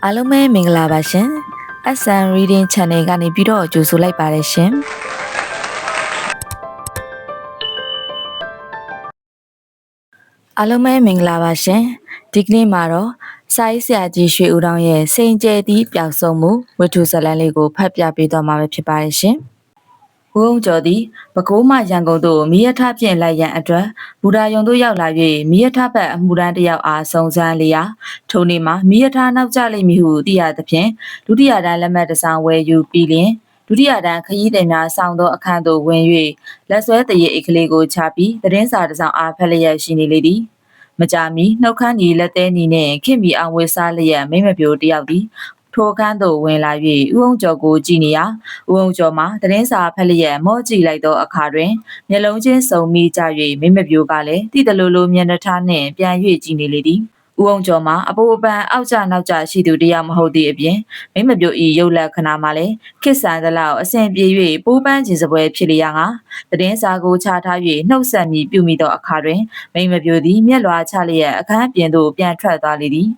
အားလုံးပဲမင်္ဂလာပါရှင် SN Reading Channel ကနေပြီးတော့ကြိုဆိုလိုက်ပါတယ်ရှင်အားလုံးပဲမင်္ဂလာပါရှင်ဒီကနေ့မှာတော့စာရေးဆရာကြီးရွှေဦးတောင်ရဲ့စိန်ကျဲသည့်ပျောက်ဆုံးမှုဝတ္ထုဇာတ်လမ်းလေးကိုဖတ်ပြပေးသွားမှာဖြစ်ပါတယ်ရှင်ဦးအောင်ကျော်သည်ပဲခူးမှရန်ကုန်သို့မိရထဖြင့်လိုက်ရန်အတွက်ဘူဒါယုံသို့ရောက်လာ၍မိရထဘက်အမှုရန်တယောက်အားစုံစမ်းလျာထိုနေ့မှာမိရထနောက်ကျလိမ့်မည်ဟုသိရသဖြင့်ဒုတိယတန်းလက်မှတ်တစ်စောင်ဝယ်ယူပြီးလျှင်ဒုတိယတန်းခရီးသည်များဆောင်သောအခန်းသို့ဝင်၍လက်ဆွဲတရေအိတ်ကလေးကိုချပြီးသတင်းစာတစ်စောင်အားဖက်လျက်ရှိနေလေသည်မကြာမီနှုတ်ခမ်းကြီးလက်သေးနီနှင့်ခင်မီအောင်ဝေစားလျက်မိမပြိုတယောက်သည်ထိုအခန်းသို့ဝင်လာ၍ဦးအောင်ကျော်ကိုကြည့်နေရာဦးအောင်ကျော်မှာသတင်းစာဖက်လျက်မော့ကြည့်လိုက်သောအခါတွင်မျက်လုံးချင်းစုံမိကြ၍မိမပြိုကလည်းတိတလူလိုမျက်နှာထားနှင့်ပြန်၍ကြည့်နေလေသည်ဦးအောင်ကျော်မှာအပိုးအပန်းအောက်ကျနောက်ကျရှိသူတယောက်မဟုတ်သည့်အပြင်မိမပြိုဤရုပ်လက်ခဏမှာလည်းခစ်ဆန်သလောက်အစဉ်ပြေ၍ပိုးပန်းခြင်းစပွဲဖြစ်လျာငါသတင်းစာကိုချထား၍နှုတ်ဆက်မိပြုမိသောအခါတွင်မိမပြိုသည်မျက်လွှာချလျက်အခန်းပြင်သို့ပြန်ထွက်သွားလေသည်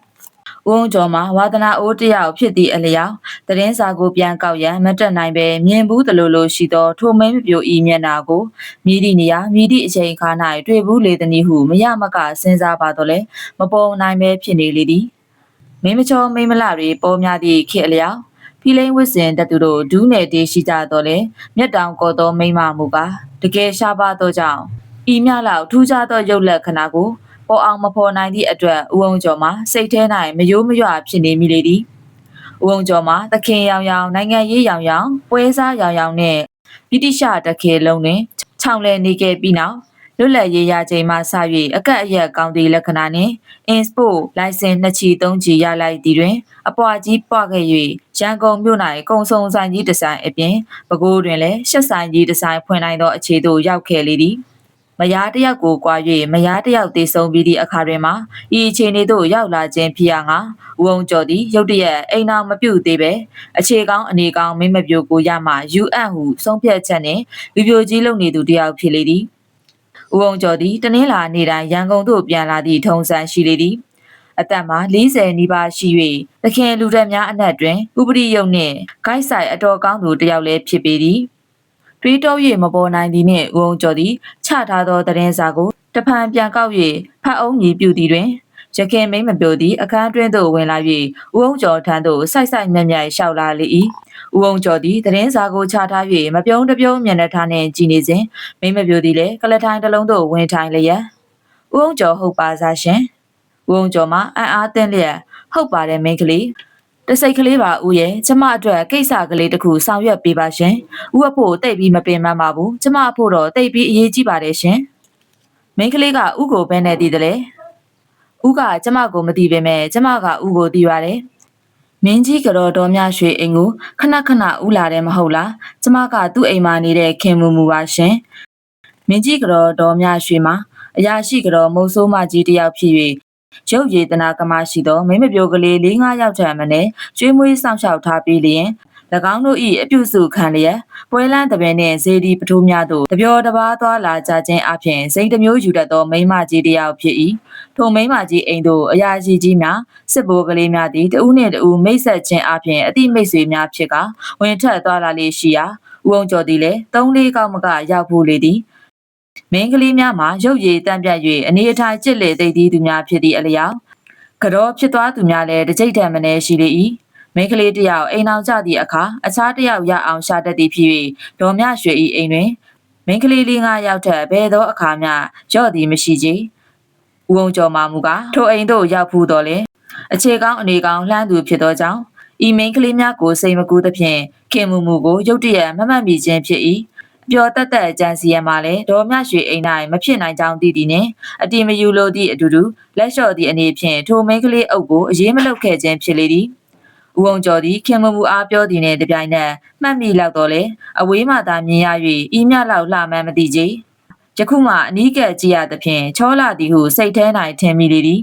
ဦးအောင်ကျော်မှာဝါသနာအိုးတယောက်ဖြစ်သည့်အလျောက်သတင်းစာကိုပြန်ကောက်ရန်မတက်နိုင်ပဲမြင်ဘူးတလို့လို့ရှိသောထိုမိမပြိုဤမျက်နာကိုမြည်သည့်နေရာမြည်သည့်အချိန်ခါ၌တွေ့ဘူးလေသည်ဟုမရမကစဉ်းစားပါတော့လဲမပေါ်နိုင်ပဲဖြစ်နေလေသည်မိမချောမိမလတွေပေါ်များသည့်ခေအလျောက်ဖီလိန်ဝစ်စင်တက်သူတို့ဒူးနယ်တေးရှိကြတော့လဲမျက်တောင်ကော်သောမိမမှုကတကယ်ရှားပါသောကြောင့်ဤမြလောက်ထူးခြားသောရုပ်လက်ခဏကိုပေါ်အောင်မဖော်နိုင်သည့်အတွက်ဦးအောင်ကျော်မှာစိတ်ထဲ၌မယိုးမရွဖြစ်နေမိလေသည်ဦးအောင်ကျော်မှာသခင်ရောင်ရောင်နိုင်ငံရေးရောင်ရောင်ပွဲစားရောင်ရောင်နဲ့ဗြိတိရှတခေလုံးတွင်ခြောင်လည်နေခဲ့ပြီးနောက်လွတ်လပ်ရေးရချိန်မှစ၍အကက်အရက်ကောင်းသည့်လက္ခဏာနှင့် Insport လိုင်စင်2ချီ3ချီရလိုက်သည်တွင်အပွားကြီးပွားခဲ့၍ရန်ကုန်မြို့၌ကုံစုံဆိုင်ကြီးတစ်ဆိုင်အပြင်ပဲခူးတွင်လည်းရှက်ဆိုင်ကြီးတစ်ဆိုင်ဖွင့်နိုင်သောအခြေသို့ရောက်ခဲ့လေသည်မယားတယောက်ကိုကြွား၍မယားတယောက်တည်ဆုံးပြီးသည့်အခါတွင်မှဤအခြေအနေသို့ရောက်လာခြင်းဖြစ်ရငါဦးအောင်ကျော်သည်ရုတ်တရက်အိမ်တော်မပြုတ်သေးပဲအခြေကောင်းအနေကောင်းမိမပြိုကိုရမှ UN ဟုဆုံးဖြတ်ချက်နှင့်လူပြိုကြီးလုံနေသူတယောက်ဖြစ်လေသည်ဦးအောင်ကျော်သည်တနင်္လာနေ့တိုင်းရန်ကုန်သို့ပြန်လာသည့်ထုံစံရှိလေသည်အသက်မှာ40နီးပါးရှိ၍သခင်လူတက်များအနက်တွင်ဥပဒေယုံနှင့်ဂိုက်ဆိုင်အတော်ကောင်းသူတယောက်လည်းဖြစ်ပေသည်တွေးတော၍မပေါ်နိုင်သည်နှင့်ဦးအောင်ကျော်သည်ချထားသောသတင်းစာကိုတဖန်ပြန်ကောက်၍ဖတ်အောင်မြည်ပြုသည်တွင်ရခင်မိမပြိုသည်အခန်းတွင်သို့ဝင်လာ၍ဦးအောင်ကျော်ထံသို့ဆိုက်ဆိုက်မြက်မြက်လျှောက်လာလေ၏ဦးအောင်ကျော်သည်သတင်းစာကိုချထား၍မပြုံးတပြုံးမျက်နှာထားနှင့်ကြည်နေစဉ်မိမပြိုသည်လည်းကလထိုင်တစ်လုံးသို့ဝင်ထိုင်လျက်ဦးအောင်ကျော်ဟုတ်ပါစားရှင်ဦးအောင်ကျော်မှာအံ့အားသင့်လျက်ဟုတ်ပါတယ်မိန်းကလေးတစိတ်ကလေးပါဦးရဲ့ကျမအတွက်ကိစ္စကလေးတစ်ခုဆောင်ရွက်ပေးပါရှင်ဦးအဖို့တိတ်ပြီးမပင်ပန်းပါဘူးကျမအဖို့တော့တိတ်ပြီးအရေးကြီးပါတယ်ရှင်မိန်းကလေးကဦးကိုဘယ်နဲ့တည်တယ်လဲဦးကကျမကိုမသိပေမဲ့ကျမကဦးကိုသိပါတယ်မင်းကြီးကတော့တော်မြရွှေအိမ်ကိုခဏခဏဦးလာတယ်မဟုတ်လားကျမကသူ့အိမ်မှာနေတဲ့ခင်မူမူပါရှင်မင်းကြီးကတော့တော်မြရွှေမှာအရာရှိကတော့မုတ်ဆိုးမကြီးတယောက်ဖြစ်၍ရုပ်ရည်တနာကမရှိသောမိမပြိုကလေး4-5ယောက်ထက်မနည်းကျွေးမွေးဆောင်ရှောက်ထားပြီးလျင်၎င်းတို့၏အပြုစုခံလျက်ပွဲလန်းတပင်နှင့်ဇေဒီပထိုးများသို့တပျော်တပါးသွားလာကြခြင်းအပြင်စိတ်တစ်မျိုးယူတတ်သောမိန်းမကြီးတယောက်ဖြစ်၏ထိုမိန်းမကြီးအိမ်သို့အရာရှိကြီးများစစ်ဘိုးကလေးများသည်တဦးနှင့်တဦးမိတ်ဆက်ခြင်းအပြင်အသည့်မိတ်ဆွေများဖြစ်ကဝင်ထက်သွားလာလေရှိရာဦးအောင်ကျော်သည်လည်း3-4ကောက်မကရောက်ဖို့လေသည်မင်းကလေးများမှာရုပ်ရည်တန့်ပြတ်၍အနေအထားကျစ်လေသိသည်သူများဖြစ်သည့်အလျောက်ကတော့ဖြစ်သွားသူများလည်းတစ်ကြိတ်တံမနေရှိလေ၏မိန်းကလေးတယောက်အိမ်အောင်ကြသည့်အခါအခြားတယောက်ရအောင်ရှာတတ်သည်ဖြစ်၍ဒေါ်မြရွှေ၏အိမ်တွင်မိန်းကလေး4-5ယောက်ထက်ဘယ်သောအခါမျှရော့သည်မရှိကြဦးအောင်ကျော်မှမူကားထိုအိမ်သို့ရောက်ဖူးတော်လဲအခြေကောင်းအနေကောင်းလှမ်းသူဖြစ်သောကြောင့်ဤမိန်းကလေးများကိုစိတ်မကူးသဖြင့်ခင်မူမူကိုရုတ်တရက်မမှတ်မိခြင်းဖြစ်၏ပျော်တက်တက်ကြံစီရမှာလဲဒေါ်မြရွှေအိမ်၌မဖြစ်နိုင်ကြောင်းသိသည်နှင့်အတီမယူလိုသည့်အတူတူလက်လျှော့သည့်အနေဖြင့်ထိုမိန်းကလေးအုပ်ကိုအေးမလုပ်ခဲ့ခြင်းဖြစ်လေသည်ဦးအောင်ကျော်သည်ခင်မမူအားပြောသည်နှင့်တပြိုင်နက်မှတ်မိလောက်တော့လေအဝေးမှသာမြင်ရ၍ဤမြလောက်လှမှန်းမသိကြယခုမှအနီးကပ်ကြည့်ရသဖြင့်ချောလာသည်ဟုစိတ်ထဲ၌ထင်မိလေသည်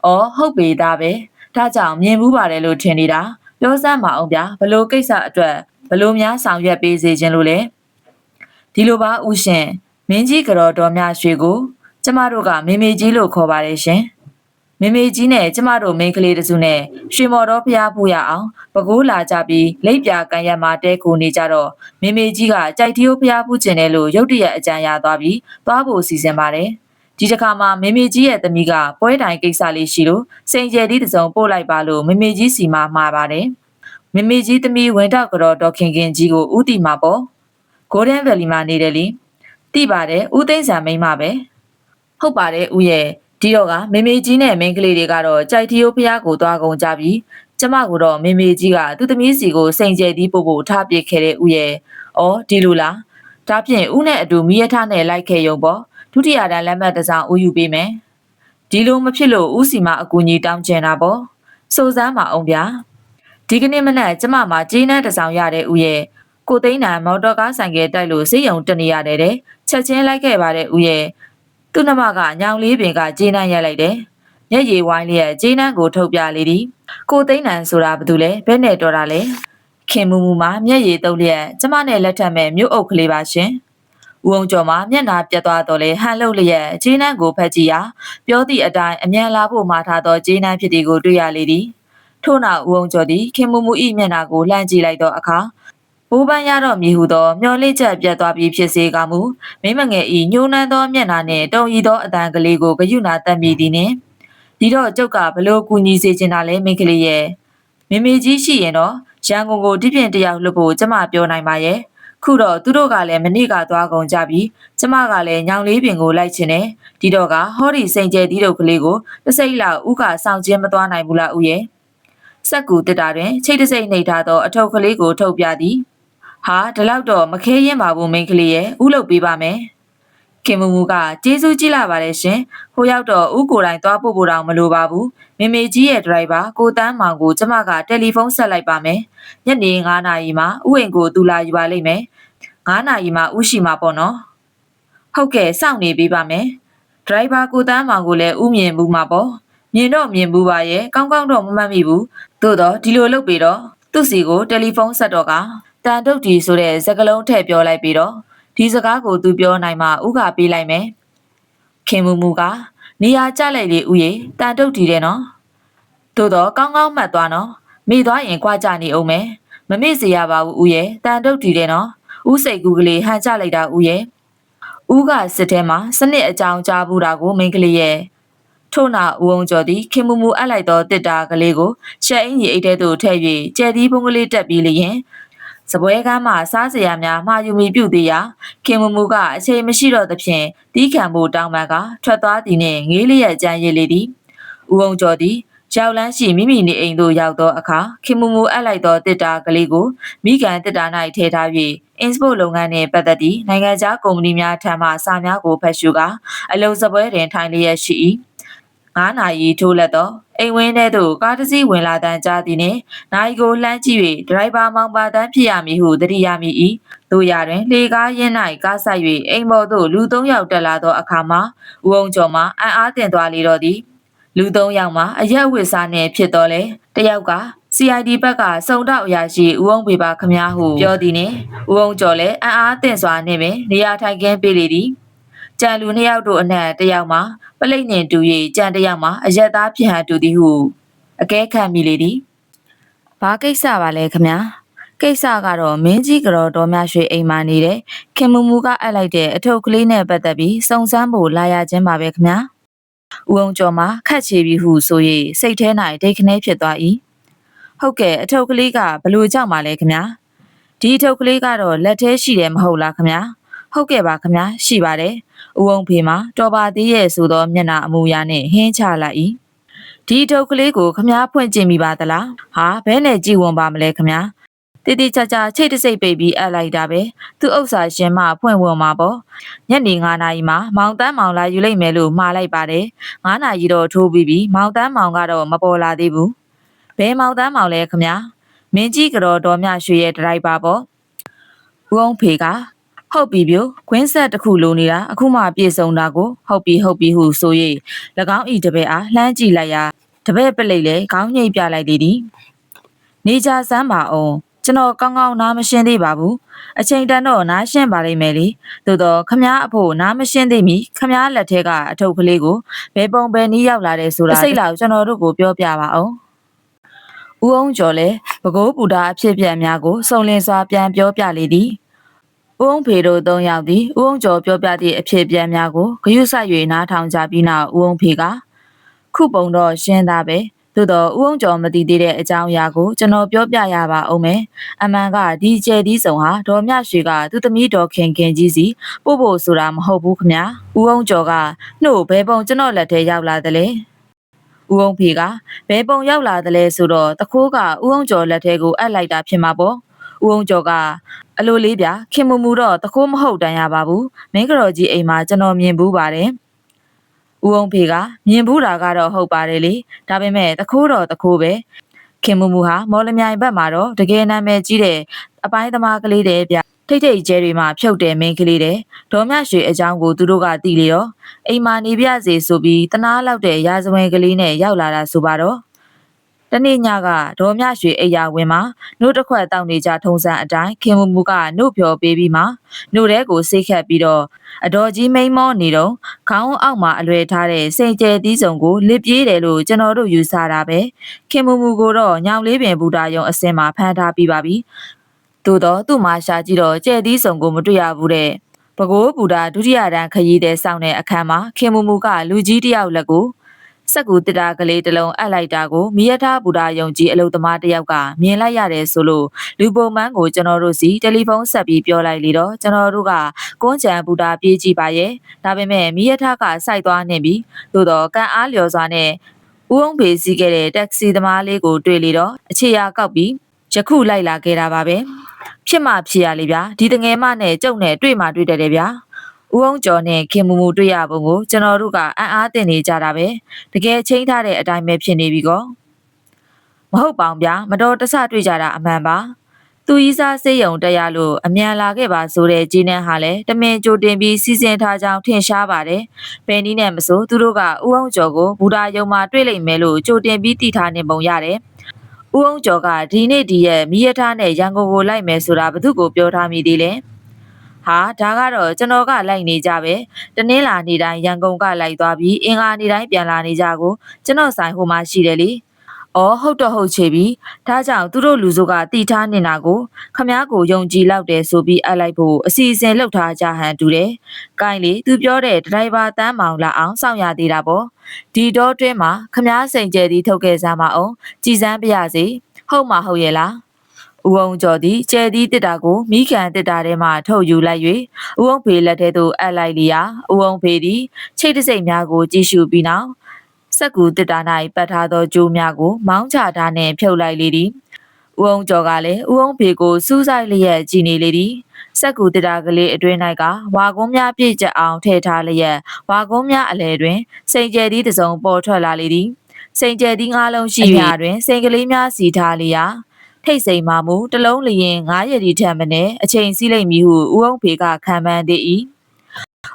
အော်ဟုတ်ပေသားပဲဒါကြောင့်မြင်ဘူးပါတယ်လို့ထင်နေတာပြောစမ်းမအောင်ဗျာဘလို့ကိစ္စအတွက်ဘလို့များဆောင်ရွက်ပေးစေခြင်းလို့လဲဒီလိုပါဦးရှင်မင်းကြီးကတော့တော်မြရွှေကိုကျမတို့ကမေမေကြီးလို့ခေါ်ပါတယ်ရှင် မေမေကြီးနဲ့ကျမတို့မိန်းကလေးတစုနဲ့ရွှေမော်တော်ဖျားဖို့ရအောင်ပကိုးလာကြပြီးလိပ်ပြာကန်ရက်မှာတဲခိုနေကြတော့မေမေကြီးကကြိုက်တီးဖျားဖို့ကျင်တယ်လို့ရုတ်တရက်အကြံရသွားပြီးသွားဖို့စီစဉ်ပါတယ်ဒီတစ်ခါမှာမေမေကြီးရဲ့သမီးကပွဲတိုင်ကိစ္စလေးရှိလို့စိန်ကျဲသီးတစ်စုံပို့လိုက်ပါလို့မေမေကြီးစီမှာမှာပါတယ်မေမေကြီးသမီးဝင်တော့ကြော်ဒေါခင်ခင်ကြီးကိုဥတီမှာပေါ့ဂိုးဒန်ဗယ်လီမှာနေတယ်လေတိပါတယ်ဦးသိန်းဆန်မိန်းမပဲဟုတ်ပါတယ်ဦးရဲ့ဒီတော့ကမေမေကြီးနဲ့မိန်းကလေးတွေကတော့ကြိုက်တီးဖျားကိုသွားကုန်ကြပြီးကျမကတော့မေမေကြီးကသူ့သမီးစီကိုစိန်ကျဲသီးပို့ဖို့ထားပစ်ခဲ့တဲ့ဦးရဲ့အော်ဒီလိုလားဒါဖြင့်ဦးနဲ့အတူမိရထားနဲ့လိုက်ခဲ့ရုံပေါ့ဒုတိယတန်းလက်မှတ်တစ်စောင်ဦးယူပေးမယ်ဒီလိုမဖြစ်လို့ဦးစီမအကူကြီးတောင်းကျင်တာပေါ့စိုးစမ်းပါအောင်ဗျာဒီကနေ့မနက်ကျမမှာကြေးနှန်းတစ်စောင်ရတဲ့ဦးရဲ့ကိုသိန်းနံမော်တော်ကားဆိုင်ကတိုက်လို့စိတ်ယုံတက်နေရတယ်တဲ့ချက်ချင်းလိုက်ခဲ့ပါတဲ့ဦးရဲ့သူ့နှမကညောင်လေးပင်ကကြေးနှန်းရက်လိုက်တယ်မျက်ရည်ဝိုင်းလျက်ကြေးနှန်းကိုထုတ်ပြလေသည်ကိုသိန်းနံဆိုတာဘာတူလဲဘယ်နဲ့တော်တာလဲခင်မူမူမှာမျက်ရည်တုပ်လျက်ကျမနဲ့လက်ထပ်မဲ့မြို့အုပ်ကလေးပါရှင်ဦးအောင်ကျော်မှာမျက်နှာပြတ်သွားတော့လေဟန်လှုပ်လျက်ကြေးနှန်းကိုဖက်ကြည့်ရာပြောသည့်အတိုင်းအမြန်လာဖို့မှာထားသောကြေးနှန်းဖြစ်သည်ကိုတွေ့ရလေသည်ထို့နောက်ဦးအောင်ကျော်သည်ခင်မူမူ၏မျက်နှာကိုလှမ်းကြည့်လိုက်သောအခါဘိုးပန်းရတော့မြည်ဟုသောမျောလေးချက်ပြတ်သွားပြီးဖြစ်စေကမူမိမငယ်၏ညှိုးနှမ်းသောမျက်နှာနှင့်တုံရီသောအတန်ကလေးကိုဂယုဏတတ်မိသည်နှင့်ဒီတော့ကျုပ်ကဘလို့ကူညီစေချင်တာလဲမိန်းကလေးရဲ့မေမေကြီးရှိရင်တော့ရန်ကုန်ကိုဒီပြင်တယောက်လွတ်ဖို့ကျမပြောနိုင်ပါရဲ့ခုတော့သူတို့ကလည်းမနေ့ကသွားကုန်ကြပြီးကျမကလည်းညောင်လေးပင်ကိုလိုက်ချင်တယ်ဒီတော့ကဟောဒီစိန်ကျဲသီးတို့ကလေးကိုတစ်စိမ့်လောက်ဥကဆောင်ခြင်းမသွားနိုင်ဘူးလားဦးရဲ့စက်ကူတစ်တာတွင်ချိတ်တစိမ့်နှိပ်ထားသောအထုပ်ကလေးကိုထုတ်ပြသည်ဟာဒီလောက်တော့မခဲရင်ပါဘူးမိန်းကလေးရဲ့ဥလုပ်ပေးပါမယ်ခင်မူမူကကျေးဇူးကြီးလာပါတယ်ရှင်ဟိုရောက်တော့ဥကိုယ်တိုင်သွားပို့ဖို့တောင်မလိုပါဘူးမေမေကြီးရဲ့ဒရိုင်ဘာကိုတန်းမောင်ကိုကျမကတယ်လီဖုန်းဆက်လိုက်ပါမယ်ညနေ9နာရီမှာဥအိမ်ကိုသူလာယူပါလိမ့်မယ်9နာရီမှာဥရှိမှာပေါ့နော်ဟုတ်ကဲ့စောင့်နေပေးပါမယ်ဒရိုင်ဘာကိုတန်းမောင်ကိုလည်းဥမြင်ဘူးမှာပေါ့မြင်တော့မြင်ဘူးပါရဲ့ကောင်းကောင်းတော့မမှတ်မိဘူးသို့တော့ဒီလိုလုပ်ပြီးတော့သူ့စီကိုတယ်လီဖုန်းဆက်တော့ကတန်တုတ်တီဆိုတဲ့စကားလုံးထည့်ပြောလိုက်ပြီးတော့ဒီစကားကိုသူပြောနိုင်မှဥကပေးလိုက်မယ်ခင်မူမူကနေရာကျလိုက်လေဦးရေတန်တုတ်တီတဲ့နော်သို့တော့ကောင်းကောင်းမှတ်သွားနော်မိသွားရင်ကြွားကြနေအောင်မယ်မမေ့စေရပါဘူးဦးရေတန်တုတ်တီတဲ့နော်ဦးစိတ်ကူကလေးဟန်ချလိုက်တာဦးရေဦးကစစ်ထဲမှာစနစ်အကြောင်းကြားဘူးတာကိုမိန်းကလေးရဲ့ထို့နောက်ဦးအောင်ကျော်သည်ခင်မူမူအပ်လိုက်သောတစ်တာကလေးကိုရှက်အင်းကြီးအိတ်ထဲသို့ထည့်၍ကျဲသီးပုံးကလေးတက်ပြီးလျင်စပွဲကမ်းမှစားစရာများမှာယူမီပြုတ်သေးရာခင်မူမူကအချိန်မရှိတော့သဖြင့်တီးခံဖို့တောင်းပန်ကထွက်သွားသည်နှင့်ငေးလျက်ကြမ်းရည်လေသည်ဦးအောင်ကျော်သည်ရောက်လန်းရှိမိမိနေအိမ်သို့ရောက်သောအခါခင်မူမူအပ်လိုက်သောတစ်တာကလေးကိုမိကန်တစ်တာ၌ထည့်ထား၍အင်စပို့လုပ်ငန်းနှင့်ပတ်သက်သည့်နိုင်ငံခြားကုမ္ပဏီများထံမှစာများကိုဖတ်ရှုကာအလုံစပွဲတွင်ထိုင်လျက်ရှိ၏9နာရီထိုးလက်သောအိမ်ဝင်းထဲသို့ကားတစ်စီးဝင်လာတန်းကြားသည်နှင့်နိုင်ကိုလှမ်းကြည့်၍ဒရိုင်ဘာမောင်ပါတန်းဖြစ်ရမည်ဟုသတိရမိ၏တို့ရတွင်လေကားရင်း၌ကားဆိုင်၍အိမ်ပေါ်သို့လူ3ယောက်တက်လာသောအခါမှာဦးအောင်ကျော်မှအံ့အားသင့်သွားလေတော့သည်လူ3ယောက်မှာအရက်ဝစ်စားနှင့်ဖြစ်တော်လဲတယောက်က CID ဘက်ကစုံတော့အရာရှိဦးအောင်ပေပါခမားဟုပြောသည်နှင့်ဦးအောင်ကျော်လည်းအံ့အားသင့်စွာနှင့်ပင်နေရာထိုင်ခင်းပေးလေသည်ကြံလူ2ယောက်တို့အနက်တယောက်မှာပလိတ်နှင့်တူ၍ကြံတယောက်မှာအရက်သားဖြစ်ဟန်တူသည်ဟုအကဲခံမိလေသည်ဘာကိစ္စပါလဲခမညာကိစ္စကတော့မင်းကြီးကြော်တော်များရွှေအိမ်မှာနေတဲ့ခင်မူမူကအပ်လိုက်တဲ့အထုပ်ကလေးနဲ့ပတ်သက်ပြီးစုံစမ်းဖို့လာရခြင်းပါပဲခမညာဦးအောင်ကျော်မှာခတ်ချေပြီးဟုဆို၍စိတ်ထဲ၌ဒိတ်ခနဲဖြစ်သွား၏ဟုတ်ကဲ့အထုပ်ကလေးကဘလို့ကြောက်မှလဲခမညာဒီအထုပ်ကလေးကတော့လက်ထဲရှိတယ်မဟုတ်လားခမညာဟုတ်ကဲ့ပါခမညာရှိပါတယ်ဦးအောင်ဖေမှာတော်ပါသေးရဲ့ဆိုသောမျက်နှာအမူအရာနှင့်ဟင်းချလိုက်၏ဒီထုတ်ကလေးကိုခမားဖွင့်ကြည့်မိပါသလားဟာဘဲနဲ့ကြည်ဝင်ပါမလဲခမားတိတိကျကျချိတ်တစိတ်ပိတ်ပြီးအပ်လိုက်တာပဲသူ့ဥစ္စာရှင်မဖွင့်ဝင်မှာပေါ့ညနေ9နာရီမှာမောင်တန်းမောင်လာယူလိုက်မယ်လို့မှားလိုက်ပါတယ်9နာရီတော့ထိုးပြီးမောင်တန်းမောင်ကတော့မပေါ်လာသေးဘူးဘယ်မောင်တန်းမောင်လဲခမားမင်းကြီးကြော်တော်မြရွှေရဲ့ဒရိုက်ပါပေါ့ဦးအောင်ဖေကဟုတ်ပြီဗျခွင်းဆက်တစ်ခုလိုနေတာအခုမှပြေဆုံးတာကိုဟုတ်ပြီဟုဆို၍၎င်းဤတပည့်အားလှမ်းကြည့်လိုက်ရာတပည့်ပလိတ်လေခေါင်းညိတ်ပြလိုက်လေသည်နေကြစမ်းပါအောင် ကျွန်တော်ကောင်းကောင်းနားမရှင်းသေးပါဘူးအချိန်တန်တော့နားရှင်းပါလိမ့်မယ်လေသို့တော့ခမားအဖို့နားမရှင်းသေးမီခမားလက်ထဲကအထုပ်ကလေးကိုဘယ်ပုံဘယ်နည်းရောက်လာတယ်ဆိုတာစိတ်လောက်ကျွန်တော်တို့ကိုပြောပြပါအောင်ဦးအောင်ကျော်လည်းဘကိုးပူတာအဖြစ်အပျက်များကိုစုံလင်စွာပြန်ပြောပြလေသည်ဦးအောင်ဖေတို့၃ယောက်သည်ဦးအောင်ကျော်ပြောပြသည့်အဖြစ်အပျက်များကိုဂရုစိုက်၍နားထောင်ကြပြီးနောက်ဦးအောင်ဖေကခုပုံတော့ရှင်းသားပဲသို့တော့ဦးအောင်ကျော်မသိသေးတဲ့အကြောင်းအရာကိုကျွန်တော်ပြောပြရပါအောင်မယ်အမှန်ကဒီကျဲသီးဆောင်ဟာဒေါ်မြရွှေကသူ့သမီးဒေါ်ခင်ခင်ကြီးစီပို့ဖို့ဆိုတာမဟုတ်ဘူးခမဦးအောင်ကျော်ကနှုတ်ဘဲပုံကျွန်တော်လက်ထဲရောက်လာတယ်လေဦးအောင်ဖေကဘဲပုံရောက်လာတယ်လဲဆိုတော့တခိုးကဦးအောင်ကျော်လက်ထဲကိုအပ်လိုက်တာဖြစ်မှာပေါ့ဦးအောင်ကျော်ကအလိုလေးဗျာခင်မူမူတော့တခိုးမဟုတ်တန်ရပါဘူးမင်းကတော်ကြီးအိမ်မှာကျွန်တော်မြင်ဘူးပါတယ်ဦးအောင်ဖေကမြင်ဘူးတာကတော့ဟုတ်ပါတယ်လေဒါပေမဲ့တခိုးတော့တခိုးပဲခင်မူမူဟာမော်လမြိုင်ဘက်မှာတော့တကယ်နာမည်ကြီးတဲ့အပိုင်းသမားကလေးတဲ့ဗျထိတ်ထိတ်ကျဲတွေမှာဖြုတ်တယ်မင်းကလေးတဲ့ဒေါ်မြရွှေအကြောင်းကိုသူတို့ကသိလေတော့အိမ်မှာနေပြစေဆိုပြီးတနာလောက်တဲ့ရာဇဝင်ကလေးနဲ့ရောက်လာတာဆိုပါတော့တနေ့ညကဒေါ်မြရွှေအိယာဝင်မှာနှုတ်တစ်ခွက်တောက်နေကြထုံစံအတိုင်းခင်မူမူကနှုတ်ဖြော်ပေးပြီးမှနှုတ်ထဲကိုစိတ်ခတ်ပြီးတော့အတော်ကြီးမိန်မောနေတော့ခေါင်းအောက်မှာအလွယ်ထားတဲ့စိန်ကျဲသီးစုံကိုလစ်ပြေးတယ်လို့ကျွန်တော်တို့ယူဆတာပဲခင်မူမူကိုတော့ညောင်လေးပင်ဘူတာယုံအစင်မှာဖမ်းထားပြီးပါပြီသို့တော့သူ့မှာရှာကြည့်တော့ကျဲသီးစုံကိုမတွေ့ရဘူးတဲ့ဘကိုးဘူတာဒုတိယတန်းခရီးတဲ့စောင့်တဲ့အခန်းမှာခင်မူမူကလူကြီးတယောက်လက်ကိုစက်ကူတစ်တာကလေးတစ်လုံးအပ်လိုက်တာကိုမိရထားဘူတာယုံကြီးအလုသမားတစ်ယောက်ကမြင်လိုက်ရတယ်ဆိုလို့လူပုံမှန်ကိုကျွန်တော်တို့စီတယ်လီဖုန်းဆက်ပြီးပြောလိုက်လေတော့ကျွန်တော်တို့ကကွန်းချံဘူတာပြေးကြည့်ပါရဲ့ဒါပေမဲ့မိရထားကစိုက်သွားနေပြီသို့တော့ကန်အားလျော်စွာနဲ့ဦးအောင်ဖေးစီးခဲ့တဲ့တက္ကစီသမားလေးကိုတွေ့လေတော့အခြေရာကောက်ပြီးယခုလိုက်လာခဲ့တာပါပဲဖြစ်မှဖြစ်ရလေဗျာဒီတငယ်မနဲ့ကျုပ်နဲ့တွေ့မှတွေ့တယ်ဗျာဦးအောင်ကျော်နဲ့ခင်မူမူတွေ့ရပုံကိုကျွန်တော်တို့ကအံ့အားသင့်နေကြတာပဲတကယ်ချင်းထားတဲ့အတိုင်းပဲဖြစ်နေပြီကောမဟုတ်ပါဘူးဗျာမတော်တဆတွေ့ကြတာအမှန်ပါသူကြီးစားစေးရုံတက်ရလို့အမြန်လာခဲ့ပါဆိုတဲ့ကြီးနှန်းဟာလည်းတမင်ကြိုတင်ပြီးစီစဉ်ထားကြောင်းထင်ရှားပါတယ်ဘယ်နည်းနဲ့မဆိုသူတို့ကဦးအောင်ကျော်ကိုဘူတာယုံမှာတွေ့လိမ့်မယ်လို့ကြိုတင်ပြီးတည်ထားနေပုံရတယ်ဦးအောင်ကျော်ကဒီနေ့ဒီရက်မိရထားနဲ့ရန်ကုန်ကိုလိုက်မယ်ဆိုတာဘသူ့ကိုပြောထားမိသေးလဲဟာဒါကတော့ကျွန်တော်ကလိုက်နေကြပဲတနင်္လာနေ့တိုင်းရန်ကုန်ကလိုက်သွားပြီးအင်္ဂါနေ့တိုင်းပြန်လာနေကြကိုကျွန်တော်ဆိုင်ဟိုမှာရှိတယ်လေအော်ဟုတ်တော့ဟုတ်ချေပြီဒါကြောင့်သူတို့လူစုကတီထားနေတာကိုခမားကိုယုံကြည်လောက်တယ်ဆိုပြီးအပ်လိုက်ဖို့အစီအစဉ်လုပ်ထားကြဟန်တူတယ်။ကိုင်းလေသူပြောတဲ့ဒရိုင်ဘာတန်းမောင်လာအောင်စောင့်ရသေးတာပေါ့။ဒီတော့တွင်းမှာခမားစိန်ကျဲသည်ထုတ်ခဲ့စားမအောင်ကြည်စမ်းပြရစီဟုတ်မှာဟုတ်ရဲ့လား။ဦးအောင်ကျော်သည်ကျဲသည်တစ်တာကိုမိခံတစ်တာထဲမှထုတ်ယူလိုက်၍ဦးအောင်ဖေလက်ထဲသို့အပ်လိုက်လျာဦးအောင်ဖေသည်ချိတ်တစိမ့်များကိုကြည့်ရှုပြီးနောက်စက်ကူတစ်တာ၌ပတ်ထားသောကြိုးများကိုမောင်းချထားနှင့်ဖြုတ်လိုက်လေသည်ဦးအောင်ကျော်ကလည်းဦးအောင်ဖေကိုစူးစိုက်လျက်ကြည်နေလေသည်စက်ကူတစ်တာကလေးအတွင်း၌ကဝါကုန်းများပြည့်ကျက်အောင်ထည့်ထားလျက်ဝါကုန်းများအလယ်တွင်စိန်ကျဲသီးတစ်စုံပေါ်ထွက်လာလေသည်စိန်ကျဲသီး၅လုံးရှိရာတွင်စိန်ကလေးများစီထားလျက်ထိတ်စိမ်မှမူတလုံးလျင်9ရက်ဒီထက်မနည်းအချိန်စီးလိမ့်မည်ဟုဦးအောင်ဖေကခံမှန်းသေး၏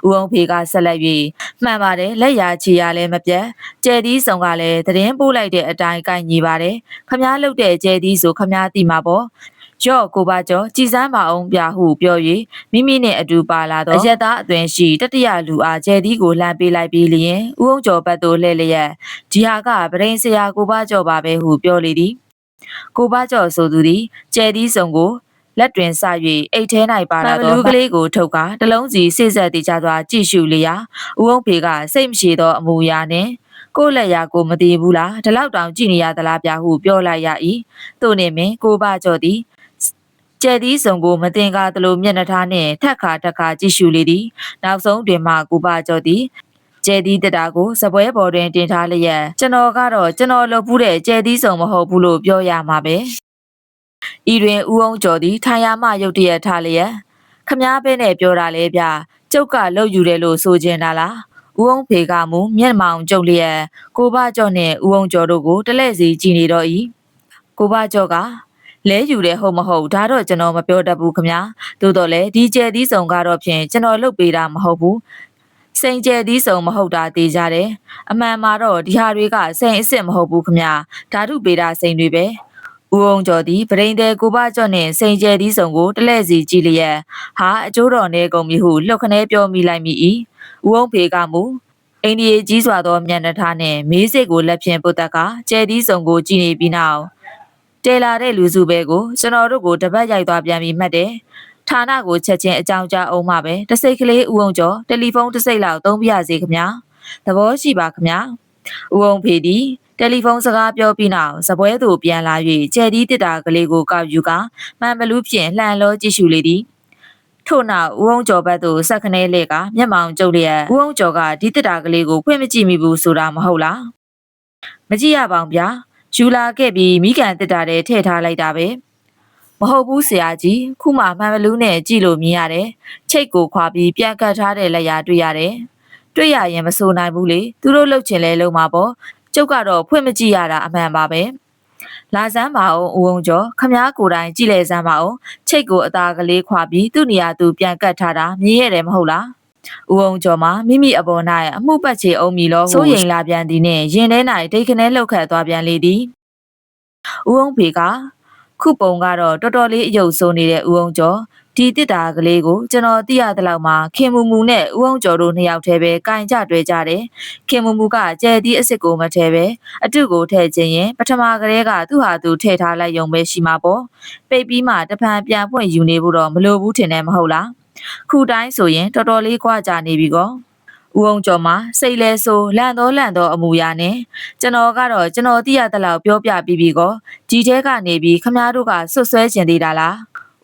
ဦးအောင်ဖေကဆက်လက်၍မှန်ပါတယ်လက်ရာချီရလည်းမပြတ်ကျဲသီးဆောင်ကလည်းသတင်းပို့လိုက်တဲ့အတိုင်းကိုင်ညီပါတယ်ခမားလုတ်တဲ့ကျဲသီးဆိုခမားတိမှာပေါ့ရော့ကိုပါကျော်ကြည်စမ်းပါအောင်ပြဟုပြော၍မိမိနဲ့အတူပါလာတော့အရက်သားအသွင်ရှိတတိယလူအားကျဲသီးကိုလှမ်းပေးလိုက်ပြီးလျင်ဦးအောင်ကျော်ဘက်သို့လှည့်လျက်ဒီဟာကဗရင်ဆရာကိုပါကျော်ပါပဲဟုပြောလေသည်ကိုပါကျော်ဆိုသူသည်ကျဲသီးဆောင်ကိုလက်တွင်စ၍အိတ်ထဲ၌ပါလာသောကလေးကိုထုတ်ကာတလုံးစီစိစက်တိကျစွာကြည့်ရှုလျာဦးအောင်ဖေကစိတ်မရှိသောအမူအရာနှင့်ကိုလက်ရာကိုမသိဘူးလားဒီလောက်တောင်ကြည့်နေရသလားဗျာဟုပြောလိုက်ရ၏သို့နှင့်ပင်ကိုပါကျော်သည်ကျဲသီးစုံကိုမတင်ကားသလိုမျက်နှာထားနှင့်ထက်ခါကြည့်ရှုလေသည်နောက်ဆုံးတွင်မှကိုပါကျော်သည်ကျဲသီးတတာကိုစပွဲပေါ်တွင်တင်ထားလျက်ကျွန်တော်ကတော့ကျွန်တော်လုပ်ဘူးတဲ့ကျဲသီးစုံမဟုတ်ဘူးလို့ပြောရမှာပဲဤတွင်ဦးအောင်ကျော်သည်ထိုင်ရမှရုတ်တရက်ထားလျက်ခမားပဲနဲ့ပြောတာလေဗျကျုပ်ကလှုပ်ယူတယ်လို့ဆိုချင်တာလားဦးအောင်ဖေကမူမျက်မှောင်ကျုပ်လျက်ကိုဘကျော်နှင့်ဦးအောင်ကျော်တို့ကိုတလဲစီကြည့်နေတော့၏ကိုဘကျော်ကလဲယူတယ်ဟုတ်မဟုတ်ဒါတော့ကျွန်တော်မပြောတတ်ဘူးခမားသို့တော်လည်းဒီကျဲသီးစုံကတော့ဖြင့်ကျွန်တော်လှုပ်ပေးတာမဟုတ်ဘူးစိန်ကျဲသီးစုံမဟုတ်တာသိကြတယ်အမှန်မှာတော့ဒီဟာတွေကစိန်အစ်စ်မဟုတ်ဘူးခမားဓာတုပေတာစိန်တွေပဲ ဦးအောင်ကျော်သည်ပရိန်တဲ့ကိုဘကျော်နှင့်စိန်ကျဲသီးစုံကိုတလဲစီကြည့်လျက်ဟာအကျိုးတော်နေကုန်ပြီဟုလှုပ်ခနဲပြောမိလိုက်မိ၏ဦးအောင်ဖေကမူအိန္ဒိယကြီးစွာသောမျက်နှာထားနှင့်မေးစိတ်ကိုလက်ဖြင့်ပုတ်တက်ကကျဲသီးစုံကိုကြည့်နေပြီးနောက်တဲလာတဲ့လူစုပဲကိုကျွန်တော်တို့ကိုတပတ်ရိုက်သွားပြန်ပြီးမှတ်တယ်ဌာနကိုချက်ချင်းအကြောင်းကြားအောင်မှပဲတစိတ်ကလေးဦးအောင်ကျော်တယ်လီဖုန်းတစ်စိတ်လောက်သုံးပြရစေခင်ဗျာသဘောရှိပါခင်ဗျာဦးအောင်ဖေသည်တယ်လီဖုန်းစကားပြောပြီးနောက်စပွဲသို့ပြန်လာ၍ကျဲသီးတစ်တာကလေးကိုကောက်ယူကမှန်ဘလူးဖြင့်လှန်လောကြည့်ရှုလေသည်ထို့နောက်ဦးအောင်ကျော်ဘက်သို့ဆက်ခနဲလေကမျက်မှောင်ကျုပ်လျက်ဦးအောင်ကျော်ကဒီတစ်တာကလေးကိုဖွင့်မကြည့်မိဘူးဆိုတာမဟုတ်လားမကြည့်ရပါဘူးဗျာယူလာခဲ့ပြီးမိကန်တစ်တာတဲ့ထည့်ထားလိုက်တာပဲမဟုတ်ဘူးဆရာကြီးခုမှမှန်ဘလူးနဲ့ကြည့်လို့မြင်ရတယ်ချိတ်ကိုခွာပြီးပြန်ကတ်ထားတဲ့လက်ရာတွေ့ရတယ်တွေ့ရရင်မဆိုနိုင်ဘူးလေသူတို့လှုပ်ချင်လဲလှုပ်မှာပေါ့ကျုပ်ကတော့ဖွင့်မကြည့်ရတာအမှန်ပါပဲလာစမ်းပါအောင်ဦးအောင်ကျော်ခမားကိုယ်တိုင်ကြည့်လဲစမ်းပါအောင်ချိတ်ကိုအသာကလေးခွာပြီးသူ့နေရာသူပြန်ကတ်ထားတာမြင်ရတယ်မဟုတ်လားဦးအောင်ကျော်မှာမိမိအပေါ်၌အမှုပတ်ချေအောင်မီလို့စိုးရိမ်လာပြန်သည်နှင့်ရင်ထဲ၌ဒိတ်ခနဲလှုပ်ခတ်သွားပြန်လေသည်ဦးအောင်ဖေကခုပုံကတော့တော်တော်လေးအယုတ်ဆိုးနေတဲ့ဦးအောင်ကျော်ဒီတစ်တာကလေးကိုကျွန်တော်သိရတဲ့လောက်မှာခင်မူမူနဲ့ဦးအောင်ကျော်တို့နှစ်ယောက်တည်းပဲကင်ကြတွဲကြတယ်ခင်မူမူကကျဲသီးအစ်စ်ကိုမထဲပဲအတုကိုထည့်ခြင်းရင်ပထမကလေးကသူ့ဟာသူထည့်ထားလိုက်ရုံပဲရှိမှာပေါ့ပိတ်ပြီးမှတဖန်ပြန်ဖွင့်ယူနေဖို့တော့မလိုဘူးထင်တယ်မဟုတ်လားခုတိုင်းဆိုရင်တော်တော်လေးကြွားကြနေပြီကောဦးအောင်ကျော်မှာစိတ်လဲဆိုလန့်တော့အမူအရာနဲ့ကျွန်တော်ကတော့ကျွန်တော်သိရတဲ့လောက်ပြောပြပြီးပြီကောဒီထဲကနေပြီးခမားတို့ကဆွတ်ဆွဲကျင်သေးတာလာ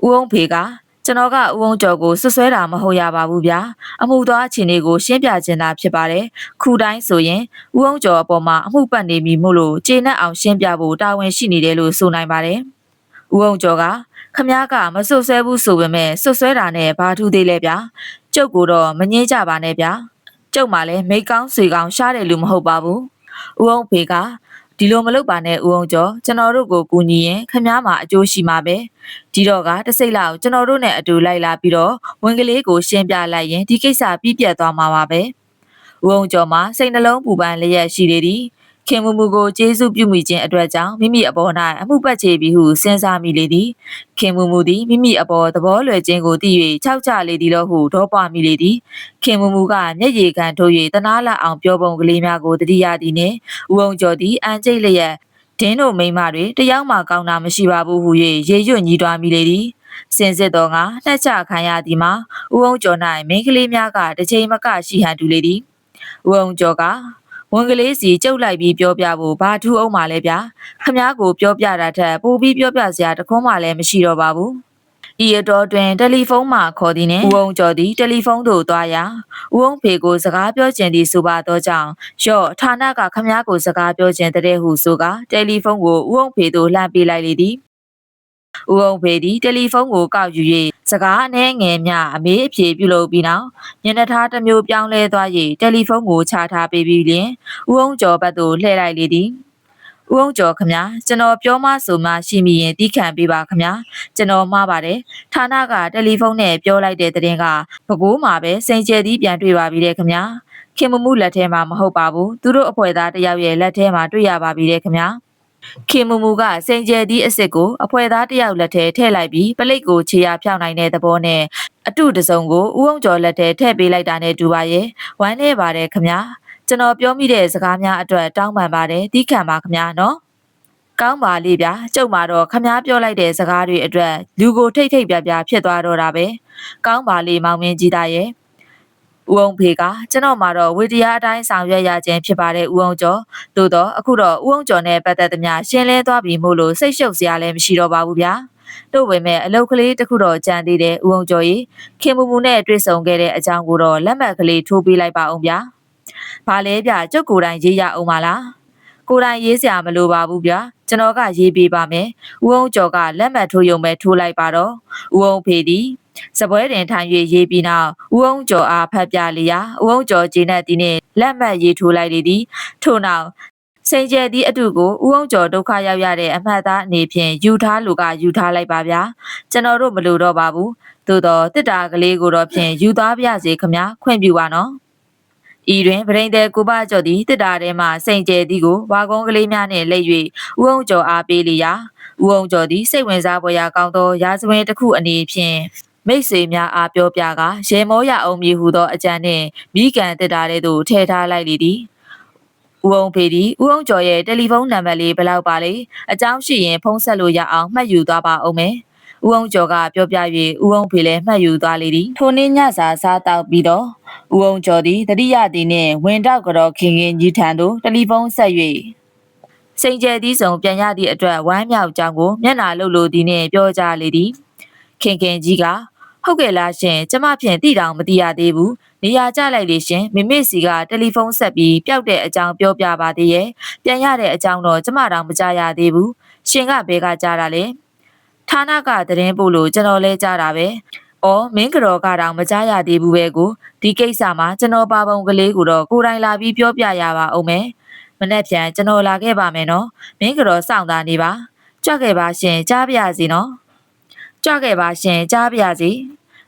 းဦးအောင်ဖေကကျွန်တော်ကဦးအောင်ကျော်ကိုဆွဆွဲတာမဟုတ်ရပါဘူးဗျာအမှုသွားအခြေအနေကိုရှင်းပြခြင်းသာဖြစ်ပါတယ်ခုတိုင်းဆိုရင်ဦးအောင်ကျော်အပေါ်မှာအမှုပတ်နေပြီမို့လို့ကျေနပ်အောင်ရှင်းပြဖို့တာဝန်ရှိနေတယ်လို့ဆိုနိုင်ပါတယ်ဦးအောင်ကျော်ကခမားကမဆွဆွဲဘူးဆိုပေမဲ့ဆွဆွဲတာနဲ့ဘာထူးသေးလဲဗျာကျုပ်ကတော့မငြင်းကြပါနဲ့ဗျာကျုပ်မှလည်းမိကောင်းဆွေကောင်းရှားတယ်လို့မဟုတ်ပါဘူးဦးအောင်ဖေကဒီလိုမလုပ်ပါနဲ့ဦးအောင်ကျော်ကျွန်တော်တို့ကိုကူညီရင်ခမားမှာအကျိုးရှိမှာပဲဒီတော့ကတစ်စိတ်လောက်ကျွန်တော်တို့နဲ့အတူလိုက်လာပြီးတော့ဝင်ကလေးကိုရှင်းပြလိုက်ရင်ဒီကိစ္စပြီးပြတ်သွားမှာပါပဲဦးအောင်ကျော်မှာစိတ်နှလုံးပူပန်လျက်ရှိနေသည်ခင်မူမူကိုကျေးဇူးပြုမိခြင်းအတွက်ကြောင့်မိမိအပေါ်၌အမှုပတ်ချေပြီးဟုစဉ်းစားမိလေသည်ခင်မူမူသည်မိမိအပေါ်သဘောလွယ်ခြင်းကိုသိ၍ခြောက်ချလေသည်လို့ဟုဒေါပွားမိလေသည်ခင်မူမူကမျက်ရည်ကန်ထိုး၍တနာလာအောင်ပြောပုံကလေးများကိုတတိယသည်နှင့်ဦးအောင်ကျော်သည်အန်ကျိတ်လျက်ဒင်းတို့မိန်းမတွေတယောက်မှကောင်းတာမရှိပါဘူးဟု၍ရေရွတ်ညီးတွားမိလေသည်စင်စစ်တော်ကနှက်ချခံရသည်မှာဦးအောင်ကျော်၌မိန်းကလေးများကတစ်ချိန်မကရှိဟန်တူလေသည်ဦးအောင်ကျော်ကဝန်ကလေးစီကျုပ်လိုက်ပြီးပြောပြဖို့ဘာထူးအောင်ပါလဲဗျာခမားကိုပြောပြတာထက်ပိုပြီးပြောပြစရာတခွန်းမှလည်းမရှိတော့ပါဘူးဤအတော်တွင်တယ်လီဖုန်းမှခေါ်သည်နှင့်ဦးအောင်ကျော်သည်တယ်လီဖုန်းသို့သွားရာဦးအောင်ဖေကိုစကားပြောခြင်းသည်ဆိုပါတော့ကြောင့်ရော့ဌာနကခမားကိုစကားပြောခြင်းတဲ့ဟုဆိုကတယ်လီဖုန်းကိုဦးအောင်ဖေသို့လှမ်းပေးလိုက်လေသည်ဦးအောင်ဖေသည်တယ်လီဖုန်းကိုကောက်ယူ၍စကားအနှဲငယ်မျှအမေးအဖြေပြုလုပ်ပြီးနောက်ညနေသားတစ်မျိုးပြောင်းလဲသွား၍တယ်လီဖုန်းကိုချထားပေးပြီးလျှင်ဦးအောင်ကျော်ဘက်သို့လှည့်လိုက်လေသည်ဦးအောင်ကျော်ခမကျွန်တော်ပြောမှဆိုမှရှိမိရင်တီးခံပေးပါခမကျွန်တော်မှားပါတယ်ဌာနကတယ်လီဖုန်းနဲ့ပြောလိုက်တဲ့တဲ့ကဘကိုးမှာပဲစိန်ကျဲသီးပြန်တွေ့ပါပြီတဲ့ခမခင်မမှုလက်ထဲမှာမဟုတ်ပါဘူးသူတို့အဖွဲ့သားတယောက်ရဲ့လက်ထဲမှာတွေ့ရပါပြီတဲ့ခမခင်မူကစိန်ကျဲသီးအစ်စ်ကိုအဖွဲ့သားတယောက်လက်ထဲထည့်လိုက်ပြီးပလိတ်ကိုခြေရာဖြောင်းနိုင်တဲ့သဘောနဲ့အတုတစုံကိုဦးအောင်ကျော်လက်ထဲထည့်ပေးလိုက်တာနဲ့တူပါရဲ့ဝမ်းနေပါတယ်ခမကျွန်တော်ပြောမိတဲ့စကားများအတွက်တောင်းပန်ပါတယ်တီးခံပါခမနော်ကောင်းပါလေဗျာကျုပ်မှာတော့ခမားပြောလိုက်တဲ့စကားတွေအတွက်လူကိုထိတ်ထိတ်ပြပြဖြစ်သွားတော့တာပဲကောင်းပါလေမောင်မင်းကြီးသားရဲ့ဦးအောင်ဖေကကျွန်တော်မှာတော့ဝေတရားအတိုင်းဆောင်ရွက်ရခြင်းဖြစ်ပါတယ်ဦးအောင်ကျော်သို့တော့အခုတော့ဦးအောင်ကျော်နဲ့ပတ်သက်သမျှရှင်းလင်းသွားပြီမို့လို့စိတ်ရှုပ်စရာလည်းမရှိတော့ပါဘူးဗျာတို့ပေမဲ့အလုတ်ကလေးတစ်ခုတော့ကြံသေးတယ်ဦးအောင်ကျော်ရေခင်မူမူနဲ့တွေ့ဆုံခဲ့တဲ့အကြောင်းကိုတော့လက်မှတ်ကလေးထိုးပေးလိုက်ပါအောင်ဗျာဘာလဲဗျကျုပ်ကိုယ်တိုင်ရေးရအောင်ပါလားကိုယ်တိုင်ရေးစရာမလိုပါဘူးဗျာကျွန်တော်ကရေးပေးပါမယ်ဦးအောင်ကျော်ကလက်မှတ်ထိုးရုံပဲထိုးလိုက်ပါတော့ဦးအောင်ဖေသည်စပွဲတင်ထိုင်၍ရေးပြီးနောက်ဦးအောင်ကျော်အားဖတ်ပြလျာဦးအောင်ကျော်ဂျင်းနဲ့ဒီနေ့လက်မှတ်ရေးထိုးလိုက်လေသည်ထို့နောက်စိန်ကျဲသည့်အတူကိုဦးအောင်ကျော်ဒုက္ခရောက်ရတဲ့အမှတ်သားအနေဖြင့်ယူထားလူကယူထားလိုက်ပါဗျာကျွန်တော်တို့မလိုတော့ပါဘူးသို့တော့တစ်တာကလေးကိုတော့ဖြင့်ယူသွားပြစေခမခွင့်ပြုပါနော်ဤတွင်ပရိန်တဲ့ကိုဘကျော်သည်တစ်တာထဲမှစိန်ကျဲသည်ကိုဝါကုန်းကလေးများနှင့်လက်၍ဦးအောင်ကျော်အားပေးလျာ ဦးအောင်ကျော်သည်စိတ်ဝင်စားဖွယ်ရာကောင်းသောရာဇဝင်တစ်ခုအနေဖြင့်မိတ်ဆွေများအားပြောပြကရေမောရအောင်မည်ဟုသောအကြံနှင့်မိကန်တစ်တာတဲ့သို့ထည့်ထားလိုက်လေသည်ဦးအောင်ဖေသည်ဦးအောင်ကျော်ရဲ့တယ်လီဖုန်းနံပါတ်လေးဘယ်လောက်ပါလဲအကြောင်းရှိရင်ဖုန်းဆက်လို့ရအောင်မှတ်ယူသွားပါဦးမယ်ဦးအောင်ကျော်ကပြောပြ၍ဦးအောင်ဖေလည်းမှတ်ယူသွားလေသည်ထိုနေ့ညစာစားတောက်ပြီးတော့ဦးအောင်ကျော်သည်တတိယသည်နှင့်ဝင်တော့ကတော့ခင်ခင်ကြီးထံသို့တယ်လီဖုန်းဆက်၍စိန်ကျဲသီးဆောင်ပြန်ရသည့်အတွက်ဝမ်းမြောက်ကြောင်းကိုမျက်နှာလှုပ်လို့သည်နှင့်ပြောကြလေသည်ခင်ခင်ကြီးကဟုတ်ကဲ့လားရှင်ကျမဖြင့်တိတောင်မသိရသေးဘူးနေရာကျလိုက်လေရှင်မိမိစီကတယ်လီဖုန်းဆက်ပြီးပျောက်တဲ့အကြောင်းပြောပြပါသေးရဲ့ပြန်ရတဲ့အကြောင်းတော့ကျမတောင်မကြားရသေးဘူးရှင်ကဘဲကကြားတာလဲဌာနကသတင်းပို့လို့ကျွန်တော်လဲကြားတာပဲအော်မင်းကတော့ကတော့မကြားရသေးဘူးပဲကိုဒီကိစ္စမှာကျွန်တော်ပါပုံကလေးကိုတော့ကိုယ်တိုင်လာပြီးပြောပြရပါအောင်မယ်မနေ့ပြန်ကျွန်တော်လာခဲ့ပါမယ်နော်မင်းကတော့စောင့်သားနေပါကြွခဲ့ပါရှင်ကြားပြစီနော်ကြွခဲ့ပါရှင်ကြားပြစီ